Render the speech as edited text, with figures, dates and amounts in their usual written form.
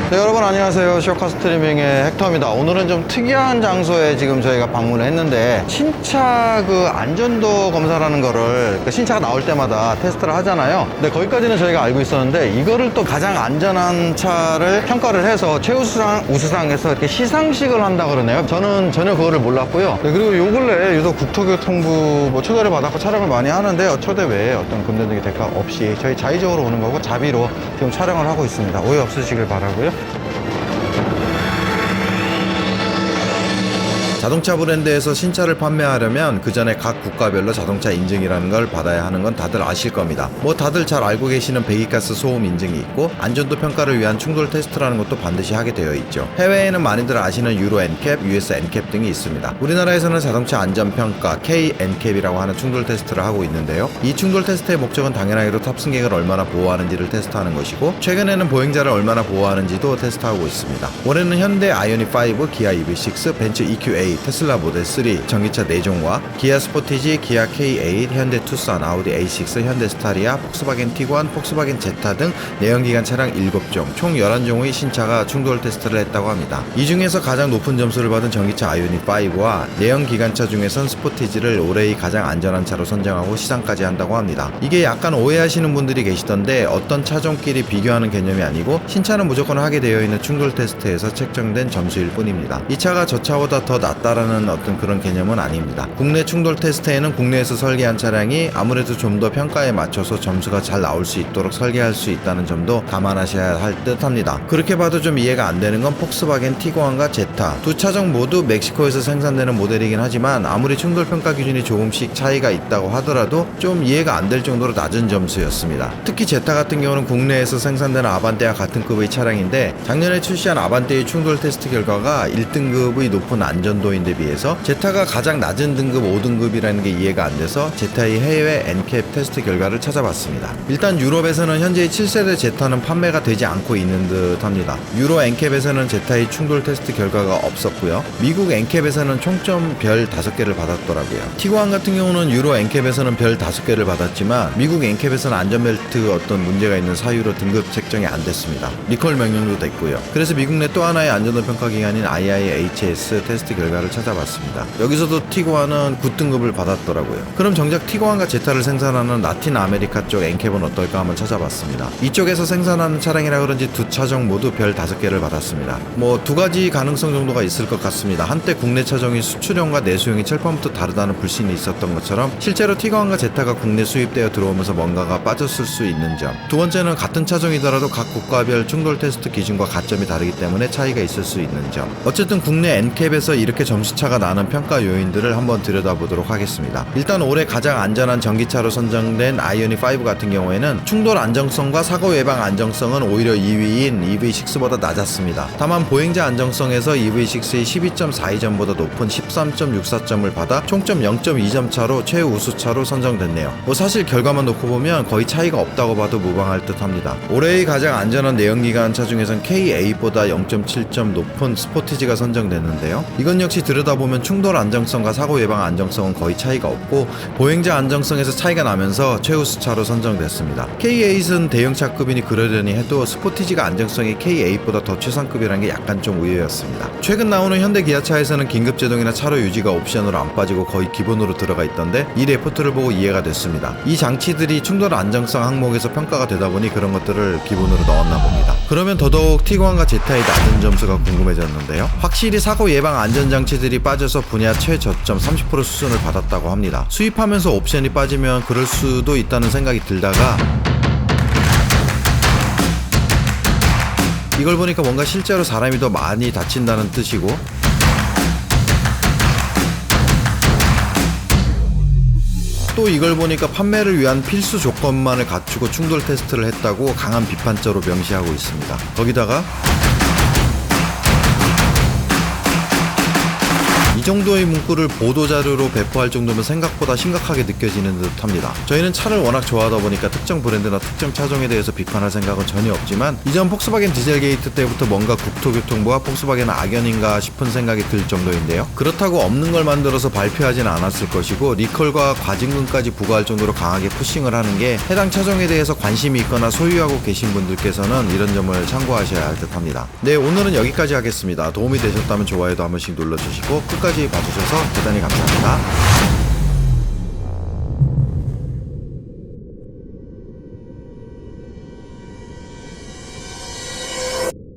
네, 여러분 안녕하세요. 시어카 스트리밍의 헥터입니다. 오늘은 좀 특이한 장소에 지금 저희가 방문을 했는데 신차 그 안전도 검사라는 거를 그 신차가 나올 때마다 테스트를 하잖아요. 근데 거기까지는 저희가 알고 있었는데 이거를 또 가장 안전한 차를 평가를 해서 최우수상에서 이렇게 시상식을 한다 그러네요. 저는 전혀 그거를 몰랐고요. 네, 그리고 요 근래 유독 국토교통부 뭐 초대를 받았고 촬영을 많이 하는데 초대 외에 어떤 금전적인 대가 없이 저희 자의적으로 오는 거고 자비로 지금 촬영을 하고 있습니다. 오해 없으시길 바라고요. 자동차 브랜드에서 신차를 판매하려면 그 전에 각 국가별로 자동차 인증이라는 걸 받아야 하는 건 다들 아실 겁니다. 뭐 다들 잘 알고 계시는 배기가스 소음 인증이 있고 안전도 평가를 위한 충돌 테스트라는 것도 반드시 하게 되어 있죠. 해외에는 많이들 아시는 유로 NCAP, US NCAP 등이 있습니다. 우리나라에서는 자동차 안전평가 K NCAP이라고 하는 충돌 테스트를 하고 있는데요. 이 충돌 테스트의 목적은 당연하게도 탑승객을 얼마나 보호하는지를 테스트하는 것이고 최근에는 보행자를 얼마나 보호하는지도 테스트하고 있습니다. 올해는 현대 아이오닉 5, 기아 EV6, 벤츠 EQA, 테슬라 모델 3 전기차 4종과 기아 스포티지, 기아 K8, 현대 투싼, 아우디 A6, 현대 스타리아, 폭스바겐 티구안, 폭스바겐 제타 등 내연기관 차량 7종, 총 11종의 신차가 충돌 테스트를 했다고 합니다. 이 중에서 가장 높은 점수를 받은 전기차 아이오닉 5와 내연기관차 중에선 스포티지를 올해의 가장 안전한 차로 선정하고 시상까지 한다고 합니다. 이게 약간 오해하시는 분들이 계시던데 어떤 차종끼리 비교하는 개념이 아니고 신차는 무조건 하게 되어 있는 충돌 테스트에서 책정된 점수일 뿐입니다. 이 차가 저 차보다 더 낫다라는 어떤 그런 개념은 아닙니다. 국내 충돌 테스트에는 국내에서 설계한 차량이 아무래도 좀 더 평가에 맞춰서 점수가 잘 나올 수 있도록 설계할 수 있다는 점도 감안하셔야 할 듯합니다. 그렇게 봐도 좀 이해가 안 되는 건 폭스바겐 티구안과 제타 두 차종 모두 멕시코에서 생산되는 모델이긴 하지만 아무리 충돌 평가 기준이 조금씩 차이가 있다고 하더라도 좀 이해가 안 될 정도로 낮은 점수였습니다. 특히 제타 같은 경우는 국내에서 생산되는 아반떼와 같은 급의 차량인데 작년에 출시한 아반떼의 충돌 테스트 결과가 1등급의 높은 안전도인데 비해서 제타가 가장 낮은 등급 5등급이라는 게 이해가 안 돼서 제타의 해외 NCAP 테스트 결과를 찾아봤습니다. 일단 유럽에서는 현재의 7세대 제타는 판매가 되지 않고 있는 듯 합니다. 유로 NCAP에서는 제타의 충돌 테스트 결과가 없었고요. 미국 NCAP에서는 총점 별 5개를 받았더라고요. 티구안 같은 경우는 유로 NCAP에서는 별 5개를 받았지만 미국 NCAP에서는 안전벨트 어떤 문제가 있는 사유로 등급 책정이 안 됐습니다. 리콜 명령도 됐고요. 그래서 미국 내 또 하나의 안전도 평가 기관인 IIHS 테스트 결과를 찾아봤습니다. 여기서도 티구안은 9등급을 받았더라고요. 그럼 정작 티구안과 제타를 생산하는 라틴 아메리카 쪽 NCAP은 어떨까 한번 찾아봤습니다. 이쪽에서 생산하는 차량이라 그런지 두 차종 모두 별 5개를 받았습니다. 뭐 두 가지 가능성 정도가 있을 것 같습니다. 한때 국내 차종이 수출형과 내수형이 철판부터 다르다는 불신이 있었던 것처럼 실제로 티구안과 제타가 국내 수입되어 들어오면서 뭔가가 빠졌을 수 있는 점. 두 번째는 같은 차종이더라도 각 국가별 충돌 테스트 기준과 가점이 다르기 때문에 차이가 있을 수 있는 점. 어쨌든 국내 NCAP에서 이렇게 점수차가 나는 평가 요인들을 한번 들여다보도록 하겠습니다. 일단 올해 가장 안전한 전기차로 선정된 아이오닉 5 같은 경우에는 충돌 안정성과 사고 예방 안정성은 오히려 2위인 EV6보다 낮았습니다. 다만 보행자 안정성에서 EV6의 12.42점보다 높은 13.64점을 받아 총점 0.2점 차로 최우수차로 선정됐네요. 뭐 사실 결과만 놓고 보면 거의 차이가 없다고 봐도 무방할 듯 합니다. 올해의 가장 안전한 내연기관차 중에선 K8보다 0.7점 높은 스포티지가 선정됐는데요. 이건 역시 들여다보면 충돌 안정성과 사고 예방 안정성은 거의 차이가 없고 보행자 안정성에서 차이가 나면서 최우수차로 선정됐습니다. K8은 대형차급이니 그러려니 해도 스포티지가 안정성이 K8보다 더 최상급이라는 게 약간 좀 의외였습니다. 최근 나오는 현대 기아차에서는 긴급제동이나 차로 유지가 옵션으로 안 빠지고 거의 기본으로 들어가 있던데 이 레포트를 보고 이해가 됐습니다. 이 장치들이 충돌 안정성 항목에서 평가가 되다 보니 그런 것들을 기본으로 넣었나 봅니다. 그러면 더더욱 티구안과 제타의 낮은 점수가 궁금해졌는데요. 확실히 사고 예방 안전장치들이 빠져서 분야 최저점 30% 수준을 받았다고 합니다. 수입하면서 옵션이 빠지면 그럴 수도 있다는 생각이 들다가 이걸 보니까 뭔가 실제로 사람이 더 많이 다친다는 뜻이고 또 이걸 보니까 판매를 위한 필수 조건만을 갖추고 충돌 테스트를 했다고 강한 비판자로 명시하고 있습니다. 거기다가 이 정도의 문구를 보도자료로 배포할 정도면 생각보다 심각하게 느껴지는 듯 합니다. 저희는 차를 워낙 좋아하다 보니까 특정 브랜드나 특정 차종에 대해서 비판할 생각은 전혀 없지만 이전 폭스바겐 디젤 게이트 때부터 뭔가 국토교통부와 폭스바겐은 악연인가 싶은 생각이 들 정도인데요. 그렇다고 없는 걸 만들어서 발표하지는 않았을 것이고 리콜과 과징금까지 부과할 정도로 강하게 푸싱을 하는 게 해당 차종에 대해서 관심이 있거나 소유하고 계신 분들께서는 이런 점을 참고하셔야 할 듯 합니다. 네, 오늘은 여기까지 하겠습니다. 도움이 되셨다면 좋아요도 한 번씩 눌러주시고 끝까지 봐주셔서 대단히 감사합니다.